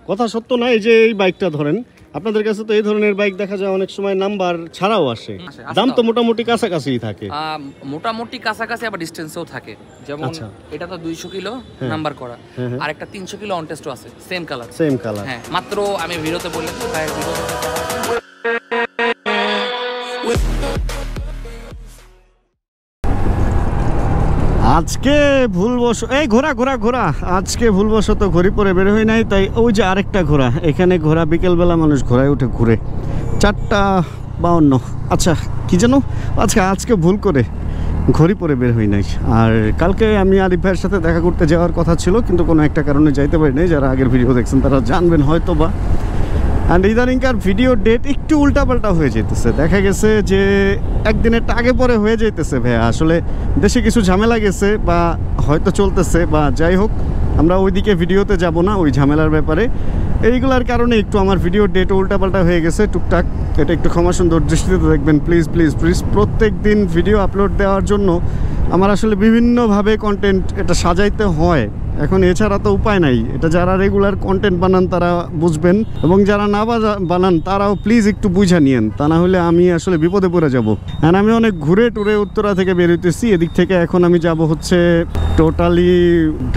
কথা সত্য না, এই যে এই বাইকটা ধরেন, আপনাদের কাছে তো এই ধরনের বাইক দেখা যায় অনেক সময় নাম্বার ছাড়াও আসে, দাম তো মোটামুটি কাছাকাছিই থাকে। মোটামুটি কাছাকাছি, আবার ডিসটেন্সও থাকে। যেমন এটা তো 200 কিলো নাম্বার করা, আর একটা 300 কিলো অন টেস্টও আছে, সেম কালার। হ্যাঁ, মাত্র আমি ভিডিওতে বললাম তো ভাই, আজকে ভুলবশত এই ঘোরা আজকে ভুলবশত ঘড়ি পরে বের হই নাই, তাই ওই যে আরেকটা ঘোরা, এখানে ঘোরা বিকেলবেলা মানুষ ঘোড়ায় উঠে ঘুরে 4:52। আচ্ছা কি জানো, আজকে ভুল করে ঘড়ি পরে বের হই নাই। আর কালকে আমি আরিফ ভাইয়ের সাথে দেখা করতে যাওয়ার কথা ছিল, কিন্তু কোনো একটা কারণে যাইতে পারি নাই। যারা আগের ভিডিও দেখছেন তারা জানবেন হয়তো বা। অ্যান্ড ইদানিংকার ভিডিও ডেট একটু উল্টাপাল্টা হয়ে যেতেছে, দেখা গেছে যে একদিনের আগে পরে হয়ে যেতেছে। ভাইয়া আসলে দেশে কিছু ঝামেলা গেছে বা হয়তো চলতেছে, বা যাই হোক, আমরা ওইদিকে ভিডিওতে যাব না, ওই ঝামেলার ব্যাপারে। এইগুলার কারণে একটু আমার ভিডিও ডেট উল্টাপাল্টা হয়ে গেছে টুকটাক। এটা একটু ক্ষমা সুন্দর দৃষ্টিতে দেখবেন প্লিজ প্লিজ প্লিজ। প্রত্যেক দিন ভিডিও আপলোড দেওয়ার জন্য আমার আসলে বিভিন্নভাবে কন্টেন্ট এটা সাজাইতে হয়, এখন এছাড়া তো উপায় নাই। এটা যারা রেগুলার কন্টেন্ট বানান তারা বুঝবেন, এবং যারা না বানান তারাও প্লিজ একটু বুঝা নিয়েন, তা না হলে আমি আসলে বিপদে পড়ে যাব। আর আমি অনেক ঘুরে টুরে উত্তরা থেকে বেরোতেছি, এদিক থেকে এখন আমি যাব হচ্ছে টোটালি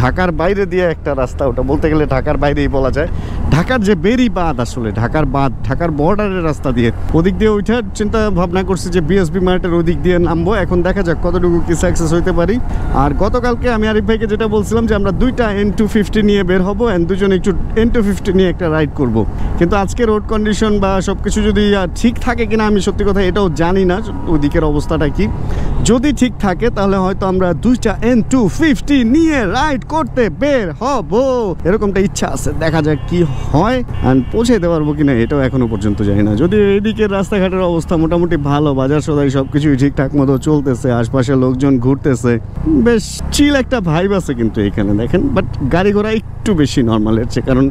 ঢাকার বাইরে দিয়ে একটা রাস্তা, ওটা বলতে গেলে ঢাকার বাইরেই বলা যায়। ঢাকার যে বেরি বাঁধ, আসলে ঢাকার বাঁধ, ঢাকার বর্ডারের রাস্তা দিয়ে, ওদিক দিয়ে ওইটার চিন্তা ভাবনা করছি যে বিএসবি মার্টের ওদিক দিয়ে নামবো। এখন দেখা যাক কতটুকু কি সাকসেস হইতে পারি। আর গতকালকে আমি আরিফ ভাইকে যেটা বলছিলাম যে আমরা দুইটা N250 নিয়ে বের হবো, দুজনে একটু N250 নিয়ে একটা রাইড করব। কিন্তু আজকে রোড কন্ডিশন বা সব কিছু যদি ঠিক থাকে কিনা আমি সত্যি কথা এটাও জানি না, ওদিকের অবস্থাটা কি। যদি ঠিক থাকে তাহলে হয়তো আমরা দুইটা N250 নিয়ে রাইড করতে বের হব, এরকমটা ইচ্ছা আছে। দেখা যাক কি হয়, আর পৌঁছে দিতে পারবো কিনা এটাও এখনো পর্যন্ত জানি না। যদি এইদিকের রাস্তাঘাটের অবস্থা মোটামুটি ভালো, বাজার সদাই সবকিছুই ঠিকঠাক মতো চলতেছে, আশপাশে লোকজন ঘুরতেছে, বেশ চিল একটা ভাইব আছে কিন্তু এখানে দেখেন। বাট গাড়ি ঘোড়া একটু বেশি নর্মালের চেয়ে, কারণ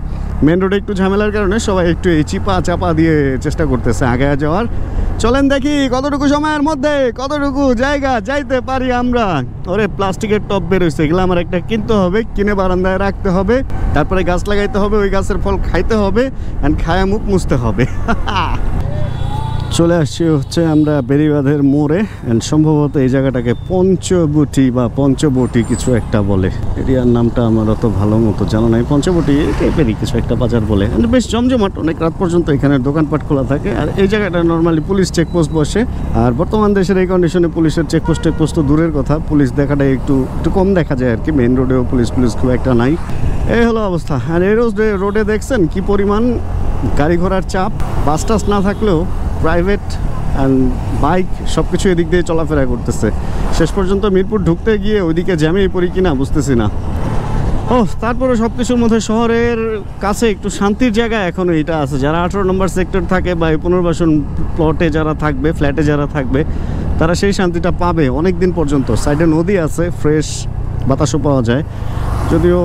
মেন রোডে একটু ঝামেলার কারণে সবাই একটু এই চিপা চাপা দিয়ে চেষ্টা করতেছে আগে যাওয়ার। চলেন দেখি কতটুকু সময়ের মধ্যে কতটুকু জায়গা যাইতে পারি আমরা। ওরে প্লাস্টিকের টপ বেরোইছে, এগুলো আমার একটা কিনতে হবে, কিনে বারান্দায় রাখতে হবে, তারপরে গাছ লাগাইতে হবে, ওই গাছের ফল খাইতে হবে, অ্যান্ড খায়া মুখ মুছতে হবে। চলে আসছি হচ্ছে আমরা বেরিবাঁধের মোড়ে, অ্যান্ড সম্ভবত এই জায়গাটাকে পঞ্চবটি বা পঞ্চবটি কিছু একটা বলে। এরিয়ার নামটা আমার অত ভালো মতো জানা নাই। পঞ্চবটি টাইপেরই কিছু একটা বাজার বলে, বেশ জমজমাট, অনেক রাত পর্যন্ত এখানে দোকানপাট খোলা থাকে। আর এই জায়গাটা নর্মালি পুলিশ চেকপোস্ট বসে, আর বর্তমান দেশের এই কন্ডিশনে পুলিশের চেকপোস্ট তো দূরের কথা, পুলিশ দেখাটা একটু কম দেখা যায় আর কি। মেন রোডেও পুলিশ খুব একটা নাই। এই হলো অবস্থা। আর এই রোডে দেখছেন কি পরিমাণ গাড়ি ঘোড়ার চাপ, বাস টাস না থাকলেও প্রাইভেট অ্যান্ড বাইক সব কিছু এদিক দিয়ে চলাফেরা করতেছে। শেষ পর্যন্ত মিরপুর ঢুকতে গিয়ে ওইদিকে জ্যামেই পড়ি কিনা বুঝতেছি না। তারপরে সব কিছুর মধ্যে শহরের কাছে একটু শান্তির জায়গা এখনও এটা আছে। যারা 18 নম্বর সেক্টর থাকে বা পুনর্বাসন প্লটে যারা থাকবে, ফ্ল্যাটে যারা থাকবে, তারা সেই শান্তিটা পাবে অনেক দিন পর্যন্ত। সাইডে নদী আছে, ফ্রেশ বাতাসও পাওয়া যায়, যদিও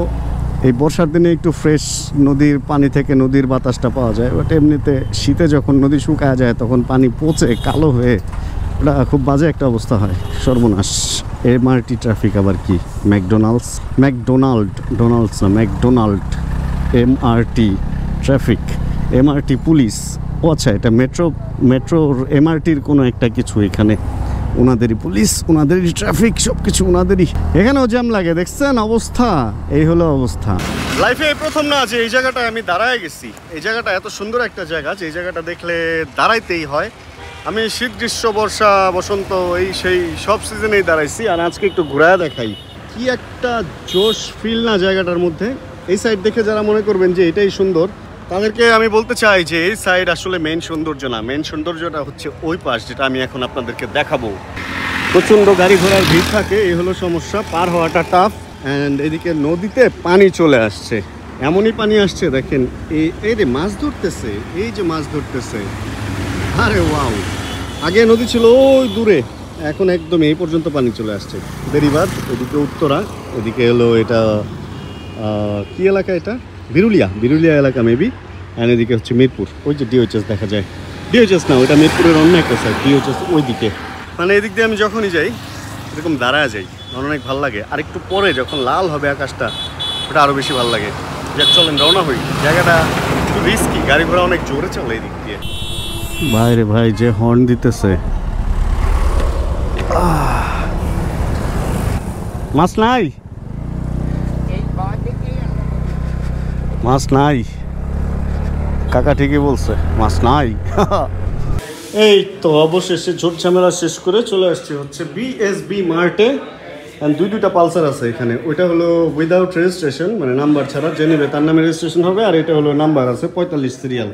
এই বর্ষার দিনে একটু ফ্রেশ নদীর পানি থেকে নদীর বাতাসটা পাওয়া যায়। বাট এমনিতে শীতে যখন নদী শুকায় যায় তখন পানি পচে কালো হয়ে ওটা খুব বাজে একটা অবস্থা হয়, সর্বনাশ। MRT ট্রাফিক আবার কি, McDonald MRT traffic, MRT police. ও আচ্ছা, এটা মেট্রোর MRTর কোনো একটা কিছু, এখানে ওনাদেরই পুলিশ, ওনাদেরই ট্রাফিক, সব কিছু ওনাদেরই। এখানেও জ্যাম লাগে, দেখছেন অবস্থা। এই হলো অবস্থা। লাইফে এই প্রথম না যে এই জায়গাটায় আমি দাঁড়ায় গেছি। এই জায়গাটা এত সুন্দর একটা জায়গা যে এই জায়গাটা দেখলে দাঁড়াইতেই হয়। আমি শীত, গ্রীষ্ম, বর্ষা, বসন্ত সেই সব সিজনেই দাঁড়াইছি। আর আজকে একটু ঘোরায় দেখাই, কি একটা জোশ ফিল না জায়গাটার মধ্যে। এই সাইড দেখে যারা মনে করবেন যে এটাই সুন্দর, তাদেরকে আমি বলতে চাই যে এই সাইড আসলে মেন সৌন্দর্য না। মেন সৌন্দর্যটা হচ্ছে ওই পাশ, যেটা আমি এখন আপনাদেরকে দেখাবো। প্রচণ্ড গাড়ি ঘোড়ার ভিড় থাকে, এই হলো সমস্যা, পার হওয়াটা টাফ। অ্যান্ড এদিকে নদীতে পানি চলে আসছে, এমনই পানি আসছে দেখেন। এই রে মাছ ধরতেছে, এই যে মাছ ধরতেছে, আরে ওয়াও। আগে নদী ছিল ওই দূরে, এখন একদম এই পর্যন্ত পানি চলে আসছে। বেরিবাঁধ, এদিকে উত্তরা, এদিকে হলো এটা কি এলাকা, এটা বিরুলিয়া এলাকা মেবি। অ্যান্ড এদিকে হচ্ছে মিরপুর, ওই যে DOHS দেখা যায়। DOHS না, ওইটা মিরপুরের অন্য একটা সাইড, DOHS ওই দিকে। মানে এদিক দিয়ে আমি যখনই যাই এরকম দাঁড়ায় যাই, অনেক ভালো লাগে। আর একটু পরে যখন লাল হবে আকাশটা, ওটা আরও বেশি ভালো লাগে। যাক চলেন রওনা হই। জায়গাটা একটু রিস্কি, গাড়ি ঘোড়া অনেক জোরে চলে এই দিক দিয়ে। ভাই রে ভাই, যে হর্ন দিতেছে। মাছ নাই, মাছ নাই, কাকা ঠিকই বলছে, মাছ নাই। এই তো অবশেষে ঝোট ঝামেলা শেষ করে চলে আসছি হচ্ছে বিএসবি মার্টে। দুইটা পালসার আছে এখানে। ওইটা হলো উইদাউট রেজিস্ট্রেশন, মানে নাম্বার ছাড়া, যে নেবে তার নামে রেজিস্ট্রেশন হবে। আর এটা হলো নাম্বার আছে 45 সিরিয়াল।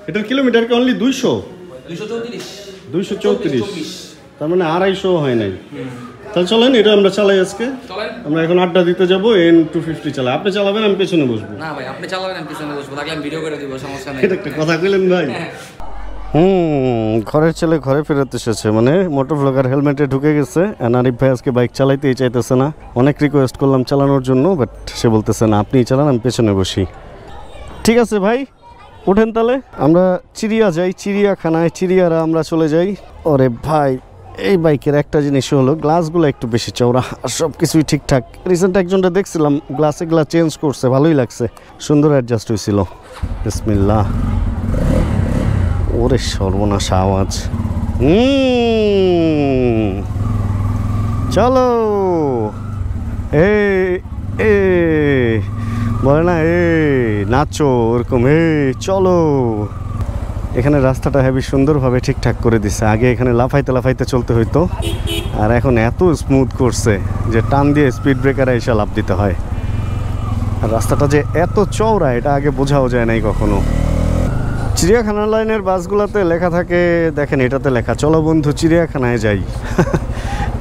এটার কিলোমিটারকে অনলি 234, তার মানে 250 হয় নাই। তাহলে চলেন এটা আমরা চালাই আজকে। আমরা এখন আড্ডা দিতে যাবো। N250 চালাই। আপনি চালাবেন, আমি পেছনে বসবো। না ভাই, আপনি চালাবেন, আমি পেছনে বসবো। তাহলে আমি ভিডিও করে দিব, সমস্যা নেই। এটা একটা কথা কইলেন ভাই। ঘরের ছেলে ঘরে ফেরত এসেছে, মানে মোটর ব্লগার হেলমেটে ঢুকে গেছে। আরিফ ভাই আজকে বাইক চালাইতেই চাইতেছে না। অনেক রিকোয়েস্ট করলাম চালানোর জন্য, বাট সে বলতেছে না, আপনিই চালান, আমি পেছনে বসি। ঠিক আছে ভাই, ওঠেন তাহলে আমরা চিড়িয়া যাই, চিড়িয়াখানায়। চিড়িয়ারা আমরা চলে যাই। ওরে ভাই, এই বাইকের একটা জিনিস হলো গ্লাসগুলো একটু বেশি চওড়া, আর সব কিছুই ঠিকঠাক। রিসেন্ট একজনটা দেখছিলাম গ্লাসেগুলো চেঞ্জ করছে, ভালোই লাগছে, সুন্দর অ্যাডজাস্ট হয়েছিল। বিসমিল্লাহ। ওরে সর্বনাশ আওয়াজ। চলো, এ বলে না এ নাচো, ওরকম চলো। এখানে রাস্তাটা হেবি সুন্দরভাবে ঠিকঠাক করে দিচ্ছে। আগে এখানে লাফাইতে লাফাইতে চলতে হইতো, আর এখন এত স্মুথ করছে যে টান দিয়ে স্পিড ব্রেকারে এসে লাফ দিতে হয়। আর রাস্তাটা যে এত চওড়া, এটা আগে বোঝাও যায় নাই কখনো। চিড়িয়াখানা লাইনের বাসগুলোতে লেখা থাকে, দেখেন এটাতে লেখা, চলো বন্ধু চিড়িয়াখানায় যাই।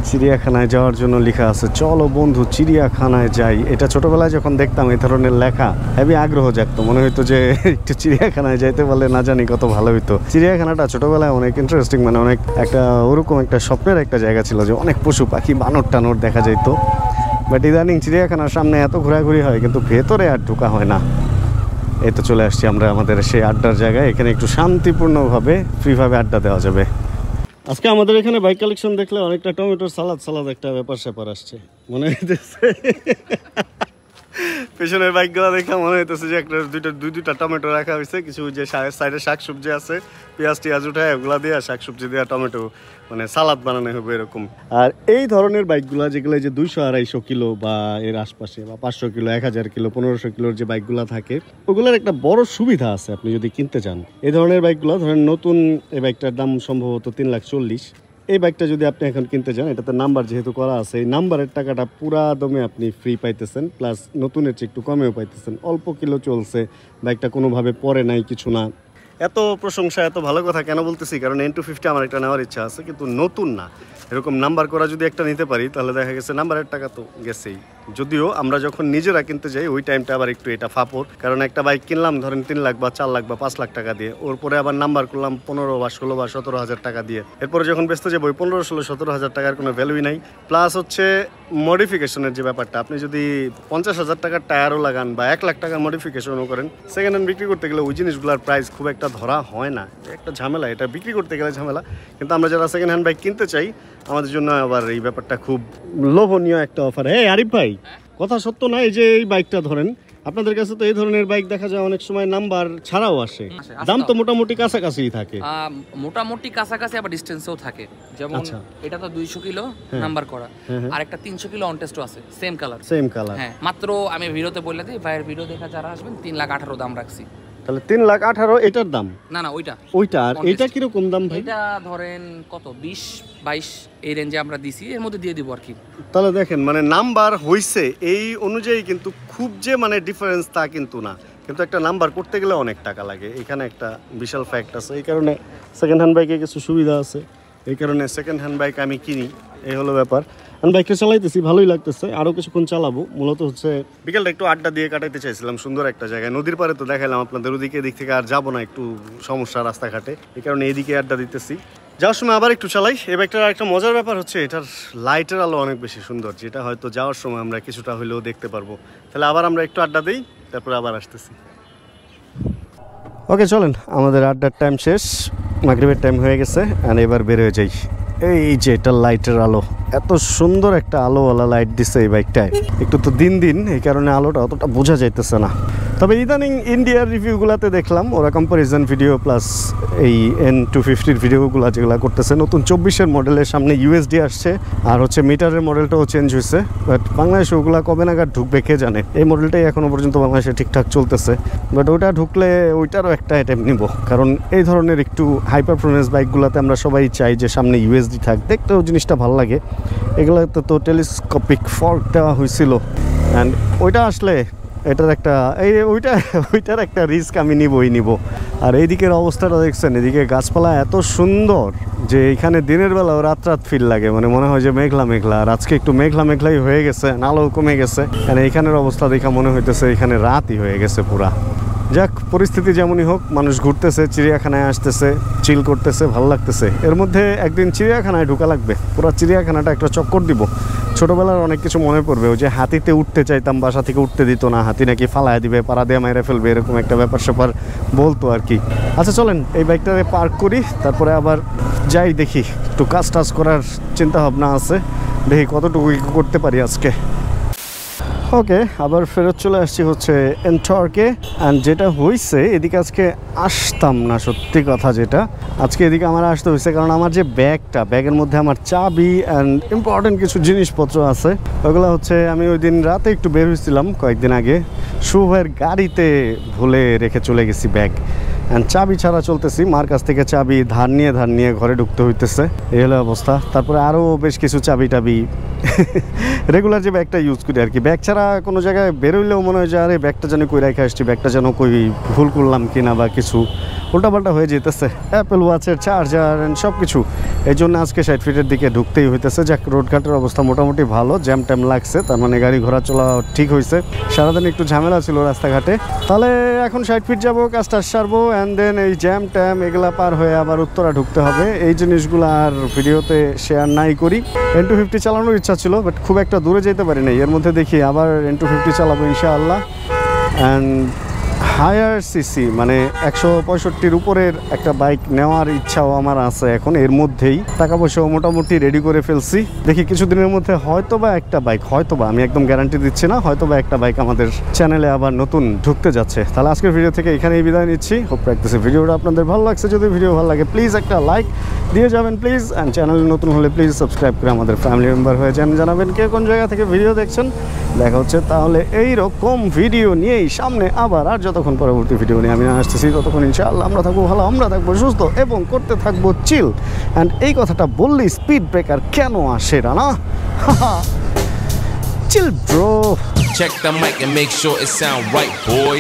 চিড়িয়াখানায় যাওয়ার জন্য লেখা আছে, চলো বন্ধু চিড়িয়াখানায় যাই। এটা ছোটবেলায় যখন দেখতাম এই ধরনের লেখা, হেবি আগ্রহ জাগতো, মনে হইতো যে একটু চিড়িয়াখানায় যাইতে পারলে না জানি কত ভালো হইতো। চিড়িয়াখানাটা ছোটবেলায় অনেক ইন্টারেস্টিং, মানে অনেক একটা ওরকম একটা স্বপ্নের একটা জায়গা ছিল, যে অনেক পশু পাখি, বানর টানর দেখা যাইতো। বাট ইদানিং চিড়িয়াখানার সামনে এত ঘোরাঘুরি হয়, কিন্তু ভেতরে আর ঢোকা হয় না। এই তো চলে আসছি আমরা আমাদের সেই আড্ডার জায়গায়। এখানে একটু শান্তিপূর্ণভাবে ফ্রিভাবে আড্ডা দেওয়া যাবে। আজকে আমাদের এখানে বাইক কালেকশন দেখলে অনেকটা টমেটোর সালাদ একটা ব্যাপার স্যাপার আসছে মনে হইতেছে। পেছনের বাইকগুলো দেখে মনে হইতেছে যে একটা দুইটা টমেটো রাখা হয়েছে, কিছু যে সাইডে শাকসবজি আছে, পেঁয়াজ টিয়াজ উঠায় ওগুলা দিয়ে শাকসবজি দিয়ে টমেটো মানে সালাদ বানানো হবে এরকম। আর এই ধরনের বাইকগুলা যেগুলো যে 200-250 কিলো বা এর আশপাশে, বা 500 কিলো, 1000 কিলো, 1500 কিলোর যে বাইকগুলা থাকে, ওগুলোর একটা বড় সুবিধা আছে। আপনি যদি কিনতে চান এই ধরনের বাইকগুলো, ধরেন নতুন এই বাইকটার দাম সম্ভবত 3,40,000। এই বাইকটা যদি আপনি এখন কিনতে চান, এটাতে নাম্বার যেহেতু করা আছে, এই নাম্বারের টাকাটা পুরা দমে আপনি ফ্রি পাইতেছেন, প্লাস নতুনের চেয়ে একটু কমেও পাইতেছেন। অল্প কিলো চলছে, বাইকটা কোনোভাবে পরে নাই, কিছু না। এত প্রশংসা, এত ভালো কথা কেন বলতেছি, কারণ N250 আমার একটা নেওয়ার ইচ্ছা আছে, কিন্তু নতুন না। এরকম নাম্বার করা যদি একটা নিতে পারি, তাহলে দেখা গেছে নাম্বারের টাকা তো গেছেই। যদিও আমরা যখন নিজেরা কিনতে যাই ওই টাইমটা আবার একটু এটা ফাপড়, কারণ একটা বাইক কিনলাম ধরেন 3 লাখ বা 4 লাখ বা 5 লাখ টাকা দিয়ে, ওর পরে আবার নাম্বার করলাম 15 বা 16 বা 17 হাজার টাকা দিয়ে। এরপরে যখন বেচতে যাবো 15, 16, 17 হাজার টাকার কোনো ভ্যালুই নাই। প্লাস হচ্ছে মডিফিকেশনের যে ব্যাপারটা, আপনি যদি 50,000 টাকার টায়ারও লাগান বা 1 লাখ টাকার মডিফিকেশনও করেন, সেকেন্ড হ্যান্ড বিক্রি করতে গেলে ওই জিনিসগুলোর প্রাইস খুব একটা ধরা হয় না। একটা ঝামেলা, এটা বিক্রি করতে গেলে ঝামেলা। কিন্তু আমরা যারা সেকেন্ড হ্যান্ড বাইক কিনতে চাই, আমাদের জন্য আবার এই ব্যাপারটা খুব লোভনীয় একটা অফার। হ্যাঁ আরিফ ভাই, কথা সত্য না, এই যে এই বাইকটা ধরেন, আপনাদের কাছে তো এই ধরনের বাইক দেখা যায় অনেক সময় নাম্বার ছাড়াও আসে, দাম তো মোটামুটি কাছাকাছিই থাকে। মোটামুটি কাছাকাছি, আবার ডিসটেন্সও থাকে। যেমন এটা তো 200 কিলো নাম্বার করা, আর একটা 300 কিলো অন টেস্টও আছে, সেম কালার। হ্যাঁ, মাত্র আমি ভিডিওতে বলে দিই, ভাইয়ের ভিডিও দেখা যারা আসবেন 3,18,000 দাম রাখছি। তাহলে 3,18,000 এটার দাম? না ওইটা। আর এটা কিরকম দাম ভাই? এটা ধরেন কত 20-22 এই রেঞ্জে আমরা দিছি, এর মধ্যে দিয়ে দিব আর কি। তাহলে দেখেন, মানে নাম্বার হইছে এই অনুযায়ী কিন্তু খুব যে মানে ডিফারেন্স তা কিন্তু না, কিন্তু একটা নাম্বার করতে গেলে অনেক টাকা লাগে। এখানে একটা বিশাল ফ্যাক্ট আছে। এই কারণে সেকেন্ড হ্যান্ড বাইকে কিছু সুবিধা আছে, এই কারণে সেকেন্ড হ্যান্ড বাইক আমি কিনি। এই হলো ব্যাপার। আমি বাইকটা চালাইতেছি, ভালোই লাগতেছে, আরও কিছুক্ষণ চালাবো। মূলত হচ্ছে বিকেলটা একটু আড্ডা দিয়ে কাটাইতে চাইছিলাম সুন্দর একটা জায়গায়, নদীর পাড়ে। তো দেখাইলাম আপনাদের ওদিকে, এদিক থেকে আর যাবো না, একটু সমস্যা রাস্তাঘাটে, এই কারণে এইদিকে আড্ডা দিতেছি। যাওয়ার সময় আবার একটু চালাই। এই বাইকটার একটা মজার ব্যাপার হচ্ছে এটার লাইটের আলো অনেক বেশি সুন্দর, যেটা হয়তো যাওয়ার সময় আমরা কিছুটা হলেও দেখতে পারবো। তাহলে আবার আমরা একটু আড্ডা দিই, তারপরে আবার আসতেছি। ওকে চলেন, আমাদের আড্ডার টাইম শেষ, মাগরিবের টাইম হয়ে গেছে, আর এবার বের হয়ে যাই। এই যে এটা লাইটের আলো, এত সুন্দর একটা আলোওয়ালা লাইট দিছে এই বাইকটায়। একটু তো দিন এই কারণে আলোটা অতটা বোঝা যাইতেছে না। তবে ইদানিং ইন্ডিয়ার রিভিউগুলোতে দেখলাম ওরা কম্পারিজন ভিডিও প্লাস এই N250 ভিডিওগুলো যেগুলো করতেছে, নতুন 24-এর মডেলের সামনে ইউএসডি আসছে, আর হচ্ছে মিটারের মডেলটাও চেঞ্জ হয়েছে, বাট বাংলাদেশে ওগুলো কবে নাগাদ ঢুকবে কে জানে। এই মডেলটাই এখনও পর্যন্ত বাংলাদেশে ঠিকঠাক চলতেছে, বাট ওইটা ঢুকলে ওইটারও একটা অ্যাটেম্প নিব, কারণ এই ধরনের একটু হাই পারফরমেন্স বাইকগুলোতে আমরা সবাই চাই যে সামনে ইউএসডি থাক, দেখতেও জিনিসটা ভালো লাগে। এগুলোতে তো টেলিস্কোপিক ফর্ক দেওয়া হয়েছিল, অ্যান্ড ওইটা আসলে এটার একটা ওইটার একটা রিস্ক আমি নিব। আর এইদিকের অবস্থাটা দেখছেন, এদিকে গাছপালা এত সুন্দর যে এখানে দিনের বেলাও রাত ফিল লাগে, মানে মনে হয় যে মেঘলা মেঘলা, আর আজকে একটু মেঘলাই হয়ে গেছে, আলোও কমে গেছে, আর এইখানের অবস্থা দেখা মনে হইতেছে এখানে রাতই হয়ে গেছে পুরা। যাক, পরিস্থিতি যেমনই হোক, মানুষ ঘুরতেছে, চিড়িয়াখানায় আসতেছে, চিল করতেছে, ভালো লাগতেছে। এর মধ্যে একদিন চিড়িয়াখানায় ঢোকা লাগবে, পুরো চিড়িয়াখানাটা একটা চক্কর দিব। ছোটোবেলার অনেক কিছু মনে পড়বে, ওই যে হাতিতে উঠতে চাইতাম, বাসা থেকে উঠতে দিত না, হাতি নাকি ফালায় দিবে, পাড়া দিয়ে মেরে ফেলবে, এরকম একটা ব্যাপার স্যাপার বলতো আর কি। আচ্ছা চলেন এই বাইকটাকে পার্ক করি, তারপরে আবার যাই, দেখি একটু কাজ টাজ করার চিন্তা ভাবনা আছে, দেখি কতটুকু করতে পারি আজকে। ওকে, আবার ফেরত চলে আসছি হচ্ছে এনটর্কে। অ্যান্ড যেটা হয়েছে, এদিকে আজকে আসতাম না, সত্যি কথা যেটা, আজকে এদিকে আমার আসতে হয়েছে কারণ আমার যে ব্যাগের মধ্যে আমার চাবি অ্যান্ড ইম্পর্টেন্ট কিছু জিনিসপত্র আছে, ওগুলো হচ্ছে আমি ওই দিন রাতে একটু বের হয়েছিলাম কয়েকদিন আগে, শুভের গাড়িতে ভুলে রেখে চলে গেছি ব্যাগ, অ্যান্ড চাবি ছাড়া চলতেছি, মার কাছ থেকে চাবি ধার নিয়ে ঘরে ঢুকতে হইতেছে, এই হলো অবস্থা। তারপরে আরও বেশ কিছু চাবি রেগুলার যে ব্যাগটা ইউজ করি আর কি, ব্যাগ ছাড়া কোনো জায়গায় বেরোইলেও মনে হয় যে আরে ব্যাগটা যেন কই রেখে আসছি, ব্যাগটা যেন কই ভুল করলাম কিনা বা কিছু উল্টাপাল্টা হয়ে যেতেছে, অ্যাপেল ওয়াচের চার্জার অ্যান্ড সব কিছু। এই জন্য আজকে 60 ফিটের দিকে ঢুকতেই হইতেছে। যাক, রোডঘাটের অবস্থা মোটামুটি ভালো, জ্যাম ট্যাম লাগছে, তার মানে গাড়ি ঘোড়া চলা ঠিক হয়েছে। সারাদিন একটু ঝামেলা ছিল রাস্তাঘাটে, তাহলে এখন 60 ফিট যাবো, কাজটা সারবো, অ্যান্ড দেন এই জ্যাম ট্যাম এগুলা পার হয়ে আবার উত্তরা ঢুকতে হবে। এই জিনিসগুলো আর ভিডিওতে শেয়ার নাই করি। N250 চালানোর ইচ্ছা ছিল, বাট খুব একটা দূরে যেতে পারি নাই, এর মধ্যে দেখি আবার N250 চালাবো ইনশাআল্লাহ। অ্যান্ড হায়ার সিসি মানে 165-র উপরের একটা বাইক নেওয়ার ইচ্ছাও আমার আছে এখন, এর মধ্যেই টাকা পয়সাও মোটামুটি রেডি করে ফেলছি। দেখি কিছুদিনের মধ্যে হয়তোবা একটা বাইক, হয়তোবা, আমি একদম গ্যারান্টি দিচ্ছি না, হয়তোবা একটা বাইক আমাদের চ্যানেলে আবার নতুন ঢুকতে যাচ্ছে। তাহলে আজকের ভিডিও থেকে এখানেই বিদায় নিচ্ছি। হোপ রাখতেছি ভিডিওটা আপনাদের ভালো লাগছে। যদি ভিডিও ভালো লাগে প্লিজ একটা লাইক দিয়ে যাবেন প্লিজ, অ্যান্ড চ্যানেলে নতুন হলে প্লিজ সাবস্ক্রাইব করে আমাদের ফ্যামিলি মেম্বার হয়ে যান। জানাবেন কে কোন জায়গা থেকে ভিডিও দেখছেন। দেখা হচ্ছে তাহলে এইরকম ভিডিও নিয়েই সামনে আবার, আর যতক্ষণ পরবর্তী ভিডিও নিয়ে আমি আসতেছি ততক্ষণ ইনশাআল্লাহ আমরা থাকবো ভালো, আমরা থাকবো সুস্থ এবং করতে থাকবো চিল। অ্যান্ড এই কথাটা বললেই স্পিড ব্রেকার কেন আসে না, chill bro. Check the mic and make sure it sound right, boy.